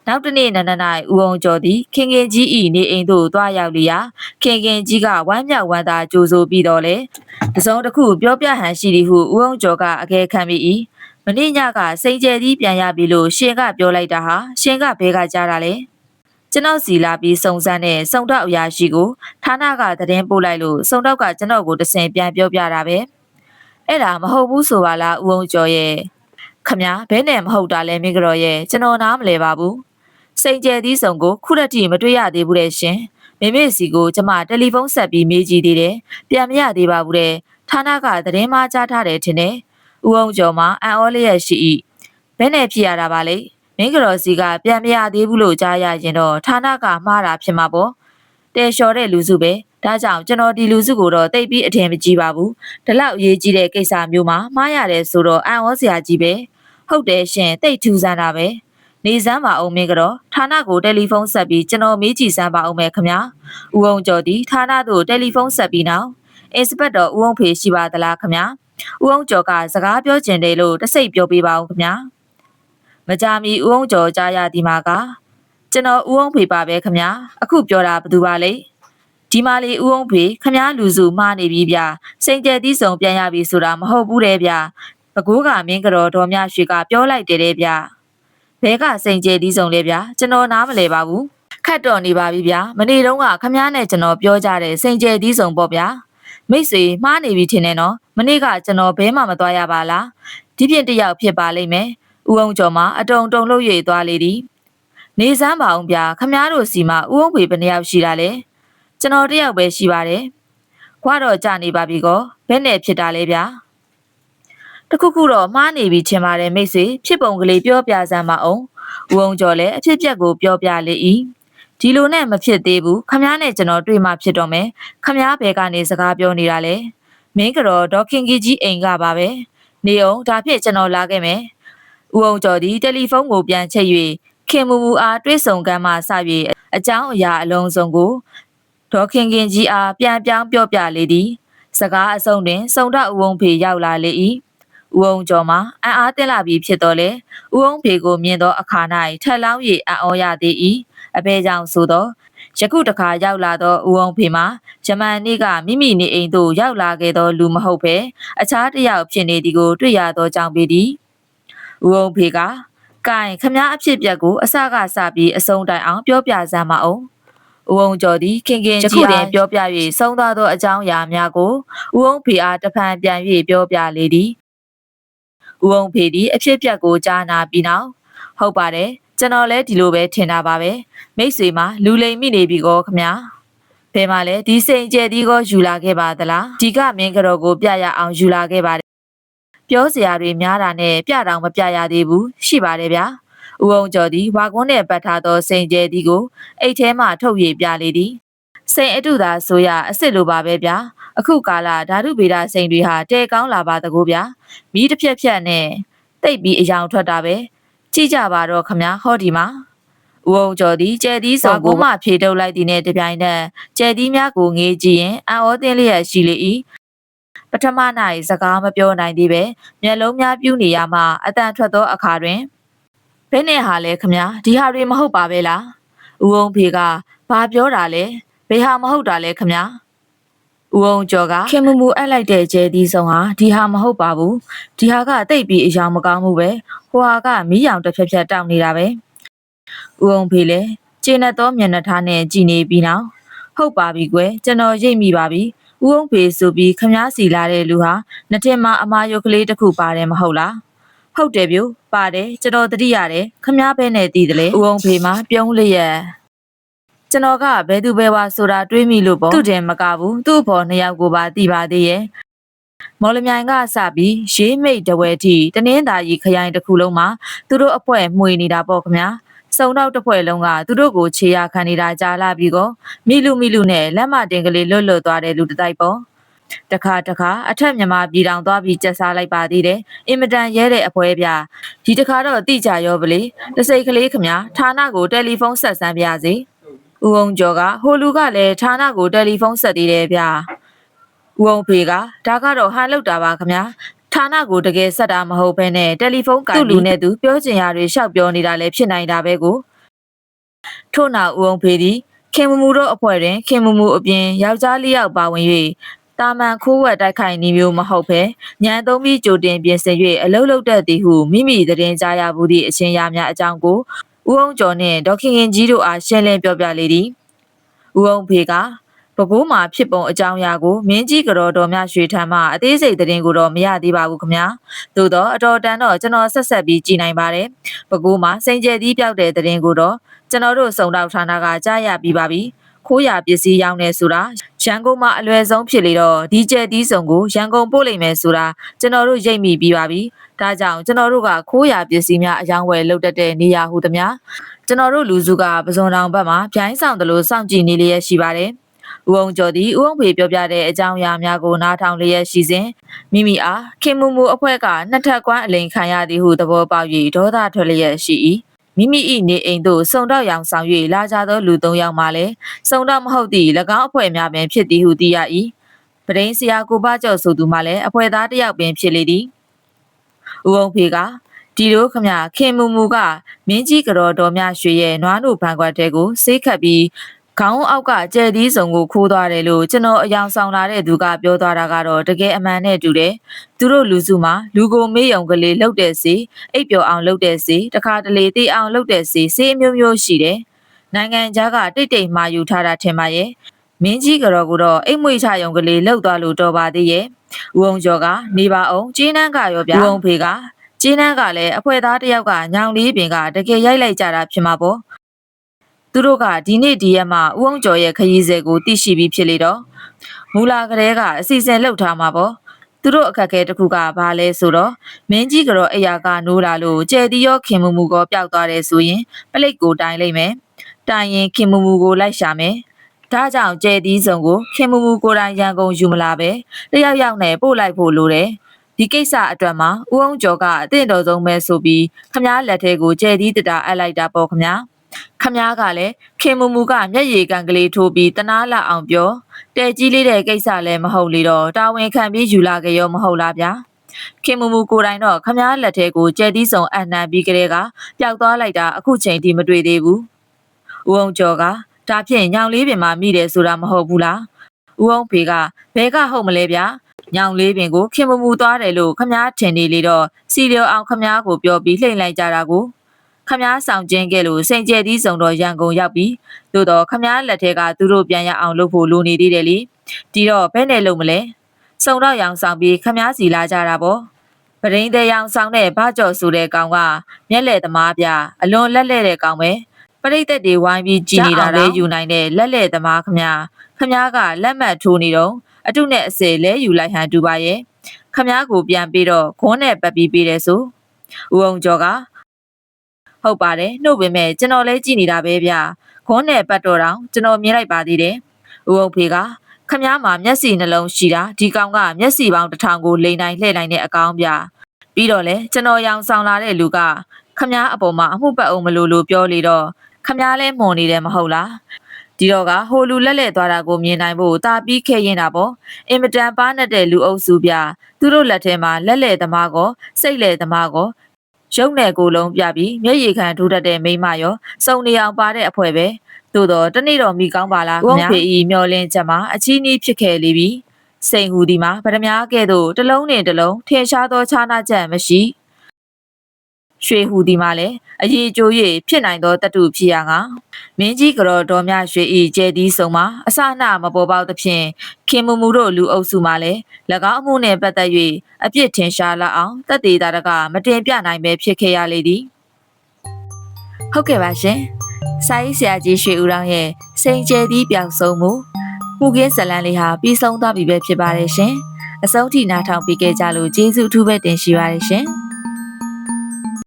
နောက်တနေ့နန္ဒနိုင်ဦးအောင်ကျော်သည်ခင်ခင်ကြီးဤနေအိမ်သို့တွားရောက်လျာခင်ခင်ကြီးကဝမ်းမြောက်ဝမ်းသာကြိုဆိုပြီးတော့လေတစုံတစ်ခုပြောပြဟန်ရှိသည်ဟုဦးအောင်ကျော်ကအကဲခံမိ၏မနေ့ညကစိန်ကျဲသည်ပြန်ရပြီလို့ရှင်ကပြောလိုက်တာဟာရှင်ကဘဲကကြားတာလေကျွန်တော်စီလာပြီးစုံစမ်းတဲ့စုံတော့အရာရှိကိုဌာနကသတင်းပို့လိုက်လို့စုံတော့ကကျွန်တော်ကိုတဆင်ပြန်ပြောပြတာပဲအဲ့ဒါမဟုတ်ဘူးဆိုပါလားဦးအောင်ကျော်ရဲ့ခမဘဲနဲ့မဟုတ်တာလဲမင်းကြော်ရဲ့ကျွန်တော်နားမလဲပါဘူးစိန်ကျဲသီးဆောင်ကိုခုရက်ထိမတွေ့ရသေးဘူးတဲ့ရှင်မိမိစီကိုကျမတယ်လီဖုန်းဆက်ပြီးမေးကြည့်သေးတယ်ပြန်မရသေးပါဘူးတဲ့ဌာနကသတင်းမှကြားထားတယ်ထင်တယ်ဦးအောင်ကျော်မှာအံ့ဩလျက်ရှိ၏ဘဲနဲ့ဖြစ်ရတာပါလေမင်းကြော်စီကပြန်မရသေးဘူးလို့ကြားရရင်တော့ဌာနကမှားတာဖြစ်မှာပေါ့တဲလျှော်တဲ့လူစုပဲဒါကြောင့်ကျွန်တော်ဒီလူစုကိုတော့တိတ်ပြီးအထင်မကြီးပါဘူးဒီလောက်အရေးကြီးတဲ့ကိစ္စမျိုးမှာမှားရတယ်ဆိုတော့အံ့ဩစရာကြီးပဲဟုတ်တယ်ရှင်တိတ်ထူးဆန်းတာပဲနေစမ်းပါအောင်မင်းကတော့ဌာနကိုတယ်လီဖုန်းဆက်ပြီးကျွန်တော်မေးကြည့်စမ်းပါအောင်မယ်ခင်ဗျာဦးအောင်ကျော်သည်ဌာနသို့တယ်လီဖုန်းဆက်ပြီးနောက်အင်စပက်တော်ဦးအောင်ဖေရှိပါသလားခင်ဗျာဦးအောင်ကျော်ကစကားပြောကျင်တယ်လို့တစိတ်ပြောပေးပါဦးခင်ဗျာမကြမီဦးအောင်ကျော်ကြားရသည်မှာကကျွန်တော်ဦးအောင်ဖေပါပဲခင်ဗျာအခုပြောတာဘယ်သူပါလဲဒီမာလီဦးအောင်ဖေခမားလူစုမှားနေပြီဗျစိန်ကျဲသီးဆောင်ပြန်ရပြီဆိုတာမဟုတ်ဘူးတဲ့ဗျဘကိုးကမင်းကတော့ဒေါ်မြရွှေကပြောလိုက်တယ်တဲ့ဗျဘဲကစိန်ကျဲသီးဆောင်လေဗျကျွန်တော်နားမလဲပါဘူးခတ်တော်နေပါပြီဗျမနေ့တုန်းကခမားနဲ့ကျွန်တော်ပြောကြတဲ့စိန်ကျဲသီးဆောင်ပေါ့ဗျာမိတ်ဆွေမှားနေပြီထင်တယ်နော်မနေ့ကကျွန်တော်ဘဲမှမသွားရပါလားဒီပြင်တယောက်ဖြစ်ပါလိမ့်မယ်ဦးအောင်ကျော်မှာအတုံတုံလှုပ်၍သွားလေသည်နေစမ်းပါအောင်ဗျခမားတို့စီမှာဦးအောင်ဖေဘယ်နှယောက်ရှိတာလဲကျွန်တော်တယောက်ပဲရှိပါတယ်ခွာတော့ကြာနေပါပြီကောဘယ်နဲ့ဖြစ်တာလဲဗျာတခုခုတော့မှားနေပြီထင်ပါတယ်မိတ်ဆွေဖြစ်ပုံကလေးပြောပြစမ်းပါအောင်ဦးအောင်ကျော်လည်းအဖြစ်ပြက်ကိုပြောပြလေ၏ဒီလိုနဲ့မဖြစ်သေးဘူးခမားနဲ့ကျွန်တော်တွေ့မှဖြစ်တော့မယ်ခမားဘဲကနေစကားပြောနေတာလေမင်းကတော့ဒေါခင်ကြီးအိမ်ကပါပဲနေအောင်ဒါဖြစ်ကျွန်တော်လာခဲ့မယ်ဦးအောင်ကျော်သည်တယ်လီဖုန်းကိုပြန်ချိတ်၍ခင်မူမူအားတွေ့ဆုံကမ်းမှစ၍အကြောင်းအရာအလုံးစုံကိုဒေါခင်ကြီးအားပြန်ပြောင်းပြောပြလေသည်စကားအဆုံးတွင်စုံတော့ဦးအောင်ဖေရောက်လာလေ၏ဦးအောင်ကျော်မှာအံ့အားသင့်လာပြီးဖြစ်တော်လေဦးအောင်ဖေကိုမြင်သောအခါ၌ထက်လောင်း၍အံ့ဩရသေး၏အဘဲကြောင့်ဆိုသောယခုတခါရောက်လာသောဦးအောင်ဖေမှာဂျမန်နေ့ကမိမိနေအိမ်သို့ရောက်လာခဲ့သောလူမဟုတ်ဘဲအခြားတစ်ယောက်ဖြစ်နေသည်ကိုတွေ့ရသောကြောင့်ပေသည်ဦးအောင်ဖေကကိုင်ခမားအဖြစ်ပြက်ကိုအစကစပြီးအဆုံးတိုင်အောင်ပြောပြစမ်းပါအောင်ဦးအောင်ကျော်သည်ခင်ခင်ကြီးတွင်ပြောပြ၍ဆုံးသွားသောအကြောင်းအရာများကိုဦးအောင်ဖေအားတဖန်ပြန်၍ပြောပြလေသည်ဦးအောင်ဖေသည်အဖြစ်ပြက်ကိုကြားနာပြီးနောက်ဟုတ်ပါတယ်ကျွန်တော်လည်းဒီလိုပဲထင်တာပါပဲမိတ်ဆွေမှာလူလိမ်မိနေပြီကောခမညာဘယ်မှာလဲဒီစိန်ကျဲဒီကောယူလာခဲ့ပါသလားဒီကမင်းကတော့ကိုပြရအောင်ယူလာခဲ့ပါတယ်ပြောစရာတွေများတာနဲ့ပြတောင်မပြရသေးဘူးရှိပါတယ်ဗျာဦးအောင်ကျော်သည်ဝါကွန်းနဲ့ပတ်ထားသောစိန်ကျဲဒီကိုအိတ်ထဲမှထုတ်၍ပြလေသည်စိန်အတုသာဆိုရအစ်စ်လိုပါပဲဗျာအခုကာလဓာတုဗေဒစိန်တွေဟာတဲကောင်းလာပါတကူဗျာမီးတစ်ဖြက်ဖြက်နဲ့တိတ်ပြီးအယောင်ထွက်တာပဲကြည့်ကြပါတော့ခမညာဟောဒီမှာဦးအောင်ကျော်သည်ကျဲသီးဆောင်ကိုမှဖြေထုတ်လိုက်သည်နဲ့တပြိုင်နက်ကျဲသီးများကိုငေးကြည့်ရင်အံ့ဩသင့်လျက်ရှိလေ၏ပထမ၌စကားမပြောနိုင်သေးပဲမျက်လုံးများပြူးနေရမှအတန်ထွက်သောအခါတွင်ဘယ်နဲ့ဟာလဲခမညာဒီဟာတွေမဟုတ်ပါပဲလားဦးအောင်ဖေကဘာပြောတာလဲဘယ်ဟာမဟုတ်တာလဲခမညာ ဦးအောင်ကျော်ကခင်မမူအပ်လိုက်တဲ့ကျဲသီးဆောင်ဟာဒီဟာမဟုတ်ပါဘူးဒီဟာကတိတ်ပြီးအယောင်မကောင်းမှုပဲဟိုဟာကမီးရောင်တစ်ဖြက်ဖြက်တောက်နေတာပဲဦးအောင်ဖေလည်းကျင်းတဲ့မျက်နှာထားနဲ့ကြည်နေပြီးနောက်ဟုတ်ပါပြီကွယ်ကျွန်တော်ရိပ်မိပါပြီဦးအောင်ဖေဆိုပြီးခမားစီလာတဲ့လူဟာနှစ်ထင်မှာအမာယုတ်ကလေးတစ်ခုပါတယ်မဟုတ်လားဟုတ်တယ်ဗျပါတယ်ကျွန်တော်တတိရတယ်ခမားပဲနဲ့တည်တယ်လေဦးအောင်ဖေမှာပြုံးလျက်ကျွန်တော်ကဘယ်သူပဲဝါဆိုတာတွေးမိလို့ပေါ့သူ့တင်မကဘူးသူ့ဘော်နှစ်ယောက်ကိုပါတီးပါသေးရဲ့မော်လမြိုင်ကစပြီးရေးမိတ်တဝဲတီတနင်္သာရီခရိုင်တစ်ခုလုံးမှာသူတို့အဖွဲ့မှွေနေတာပေါ့ခင်ဗျာစုံတော့တစ်ဖွဲ့လုံးကသူတို့ကိုခြေရခံနေတာကြားလာပြီးကောမိလူနဲ့လက်မတင်ကလေးလွတ်သွားတဲ့လူတစ်တိုက်ပေါ့တခါအထက်မြန်မာပြည်တောင်သွားပြီးကြက်စားလိုက်ပါသေးတယ်အင်မတန်ရဲတဲ့အဖွဲပြဒီတခါတော့တိကြရောပလေတစိတ်ကလေးခမဌာနကိုတယ်လီဖုန်းဆက်ဆန်းပြစေဦးအောင်ကျော်ကဟိုလူကလည်းဌာနကိုတယ်လီဖုန်းဆက်သေးတယ်ဗျဦးအောင်ဖေကဒါကတော့ဟန်လောက်တာပါခမဌာနကိုတကယ်ဆက်တာမဟုတ်ဘဲနဲ့တယ်လီဖုန်းကသူ့လူနဲ့သူပြောချင်ရတွေရှောက်ပြောနေတာလည်းဖြစ်နိုင်တာပဲကိုထို့နောက်ဦးအောင်ဖေသည်ခင်မမူတို့အဖွဲ့တွင်ခင်မမူအပြင်ယောက်ျားလေးယောက်ပါဝင်၍တာမန်ခိုးဝက်တိုက်ခိုက်နေမျိုးမဟုတ်ဘဲညံသုံးပြီးကြိုတင်ပြင်ဆင်၍အလုလုတတ်သည်ဟုမိမိသတင်းကြားရဘူးသည့်အချင်းရာများအကြောင်းကိုဦးအောင်ကျော်နှင့်ဒေါခင်ရင်ကြီးတို့အားရှင်းလင်းပြောပြလေသည်ဦးအောင်ဖေကပဲခူးမှာဖြစ်ပုံအကြောင်းအရာကိုမင်းကြီးကတော်တော်များရွှေထံမှအသေးစိတ်သတင်းကိုတော့မရသေးပါဘူးခင်ဗျာသို့တော့အတော်တန်တော့ကျွန်တော်ဆက်ပြီးကြည်နိုင်ပါတယ်ပဲခူးမှာစိန်ကျဲသီးပြောက်တဲ့သတင်းကိုတော့ကျွန်တော်တို့စုံတော့ဌာနကကြားရပြီးပါပြီခိုးရပစ္စည်းရောင်းနေဆိုတာရန်ကုန်မှာအလွယ်ဆုံးဖြစ်လေတော့ဒီကျဲသီးစုံကိုရန်ကုန်ပို့လိမ့်မယ်ဆိုတာကျွန်တော်တို့ရိပ်မိပြီးပါပြီဒါကြောင့်ကျွန်တော်တို့ကခိုးရပစ္စည်းများအယောင်းဝယ်လုပ်တတ်တဲ့နေရာဟုသမျှကျွန်တော်တို့လူစုကပစုံတောင်ဘက်မှာပြိုင်းဆောင်တယ်လို့စောင့်ကြည့်နေလျက်ရှိပါတယ်ဦးအောင်ကျော်သည်ဦးအောင်ဖေပြောပြတဲ့အကြောင်းအရာများကိုနားထောင်လျက်ရှိစဉ်မိမိအားခင်မူမူအဖွဲ့ကနှစ်ထပ်ကွမ်းအလိန်ခံရသည်ဟုသဘောပေါက်၍ဒေါသထွက်လျက်ရှိ၏မိမိ၏နေအိမ်သို့စုံတော့ရောင်ဆောင်၍လာကြသောလူ၃ယောက်မှလည်းစုံတော့မဟုတ်သည့်၎င်းအဖွဲ့များပင်ဖြစ်သည်ဟုသိရ၏ပဒိန်ဆရာကိုပါကျော်ဆိုသူမှလည်းအဖွဲ့သားတစ်ယောက်ပင်ဖြစ်လေသည်ဦးအောင်ဖေကဒီလိုခမခင်မူမူကမင်းကြီးကတော်တော်များရွှေရဲ့နွားနို့ဘန်ကွက်တဲကိုစေးခတ်ပြီးခေါင်းအောက်ကကျဲသီးစုံကိုခိုးသွားတယ်လို့ကျွန်တော်အယောင်ဆောင်လာတဲ့သူကပြောသွားတာကတော့တကယ်အမှန်နဲ့တူတယ်သူတို့လူစုမှာလူကိုမေးယုံကလေးလှုပ်တဲ့စီအိပ်ပျော်အောင်လှုပ်တဲ့စီတခါတလေတေးအောင်လှုပ်တဲ့စီစေးမျိုးရှိတယ်နိုင်ငံခြားကတိတ်မှာယူထားတာထင်ပါရဲ့မင်းကြီးကတော့အိမ်မွေချယုံကလေးလှုပ်သွားလို့တော်ပါသေးရဲ့ဦးအောင်ကျော်ကနေပါအောင်ကျင်းနှန်းကရောဗျဦးအောင်ဖေကကျင်းနှန်းကလည်းအဖွဲ့သားတစ်ယောက်ကညောင်လေးပင်ကတကယ်ရိုက်လိုက်ကြတာဖြစ်မှာပေါ့သူတို့ကဒီနေ့ဒီရက်မှာဦးအောင်ကျော်ရဲ့ခရီးစဲကိုသိရှိပြီးဖြစ်လေတော့မူလာကလေးကအစီအစဉ်လှုပ်ထားမှာပေါ့သူတို့အခက်အခဲတစ်ခုကဘာလဲဆိုတော့မင်းကြီးကတော့အရာကနိုးလာလို့ကျဲတီရောခင်မူမူကိုပျောက်သွားတယ်ဆိုရင်ပလိတ်ကိုတိုင်လိုက်မယ်တိုင်ရင်ခင်မူမူကိုလိုက်ရှာမယ်ဒါကြောင့်ကျဲတီစုံကိုခင်မူမူကိုတိုင်ရန်ကုန်ယူမလာပဲတယောက်ယောက်နဲ့ပို့လိုက်ဖို့လိုတယ်ဒီကိစ္စအတွက်မှာဦးအောင်ကျော်ကအသင့်တော်ဆုံးပဲဆိုပြီးခမားလက်ထဲကိုကျဲတီတတာအပ်လိုက်တာပေါ့ခမားခမားကလည်းခင်မူမူကမျက်ရည်ကန်ကလေးထိုးပြီးတနာလာအောင်ပြောတဲကြီးလေးတဲ့ကိစ္စလည်းမဟုတ်လေတော့တာဝန်ခံပြီးယူလာကြရောမဟုတ်လားဗျာခင်မူမူကိုယ်တိုင်တော့ခမားလက်ထဲကိုကျဲတီးစုံအနှံပြီးကလေးကပျောက်သွားလိုက်တာအခုချိန်ထိမတွေ့သေးဘူးဦးအောင်ကျော်ကဒါဖြင့်ညောင်လေးပင်မှာမိတယ်ဆိုတာမဟုတ်ဘူးလားဦးအောင်ဖေကဘဲကဟုတ်မလဲဗျာညောင်လေးပင်ကိုခင်မူမူသွားတယ်လို့ခမားထင်နေလေတော့စီလျော်အောင်ခမားကိုပြောပြီးလှိမ့်လိုက်ကြတာကိုခမားဆောင်ကျင်းခဲ့လို့စိန်ကျဲသီးစုံတော့ရန်ကုန်ရောက်ပြီးသို့တော့ခမားလက်ထဲကသူတို့ပြန်ရအောင်လုပ်ဖို့လိုနေသေးတယ်လေဒီတော့ဘယ်နဲ့လုပ်မလဲစုံတော့ရောင်ဆောင်ပြီးခမားစီလာကြတာပေါ့ပဒိန်တဲ့ရောင်ဆောင်တဲ့ဘာကြော်ဆိုတဲ့ကောင်ကမျက်လက်သမားပြအလွန်လက်လက်တဲ့ကောင်ပဲပရိသတ်တွေဝိုင်းပြီးကြည်နေတာလဲယူနိုင်တဲ့လက်လက်သမားခမားကလက်မှတ်ထိုးနေတော့အတုနဲ့အစဲလဲယူလိုက်ဟန်တူပါရဲ့ခမားကိုပြန်ပြီးတော့ခွန်းနဲ့ပတ်ပြီးပေးတယ်ဆိုဦးအောင်ကျော်ကဟုတ်ပါတယ်နှုတ်ပေမဲ့ကျွန်တော်လဲကြည်နေတာပဲဗျခွန်းနဲ့ပတ်တော်တောင်ကျွန်တော်မြင်လိုက်ပါသေးတယ်ဦးအောင်ဖေကခမားမှာမျက်စိနှလုံးရှိတာဒီကောင်ကမျက်စိပေါင်း1000ကိုလိန်တိုင်းလှည့်နိုင်တဲ့အကောင်ဗျပြီးတော့လဲကျွန်တော်ရောင်ဆောင်လာတဲ့လူကခမားအပေါ်မှာအမှုပတ်အောင်မလို့ပြောလေတော့ခမားလဲမှုန်နေတယ်မဟုတ်လားဒီတော့ကဟိုလူလက်လက်သွားတာကိုမြင်နိုင်ဖို့တာပြီးခဲရင်တာပေါ့အင်မတန်ပါနဲ့တဲ့လူအုပ်စုပြသူတို့လက်ထဲမှာလက်လက်သမားကောစိတ်လက်သမားကော ရုပ်နယ်ကိုယ်လုံးပြပြီးမျက်ရည်ခံထိုးတတ်တဲ့မိန်းမရောစုံနေအောင်ပါတဲ့အဖွဲပဲသို့တော့တနေ့တော်မိကောင်းပါလားခင်ဗျာဖေဤမျောလင်းချက်မှာအချီးနှီးဖြစ်ခဲ့လေပြီစိန်ဟူဒီမှာဗဒမားကဲ့သို့တစ်လုံးနဲ့တစ်လုံးထင်ရှားသောခြားနာချက်မရှိရွှေဟူဒီမှာလည်းအရေးကြိုး၍ဖြစ်နိုင်သောတတုဖြစ်ရငါမင်းကြီးကတော်တော်များရွှေဤကျဲသည်ဆုံးမှာအစနှမပေါ်ပေါက်သဖြင့်ခင်မူမူတို့လူအုပ်စုမှလည်း၎င်းအမှုနှင့်ပတ်သက်၍အပြစ်ထင်ရှားလာအောင်တပ်သေးတာတကမတင်ပြနိုင်ပဲဖြစ်ခဲ့ရလေသည်ဟုတ်ကဲ့ပါရှင်စာရေးဆရာကြီးရွှေဦးတောင်ရဲ့စိန်ကျဲသည်ပျောက်ဆုံးမှုမှုခင်းဇလန်းလေးဟာပြီးဆုံးသွားပြီပဲဖြစ်ပါတယ်ရှင်အဆုံးထိနားထောင်ပြီးခဲ့ကြလို့ကျေးဇူးအထူးပဲတင်ရှိပါတယ်ရှင်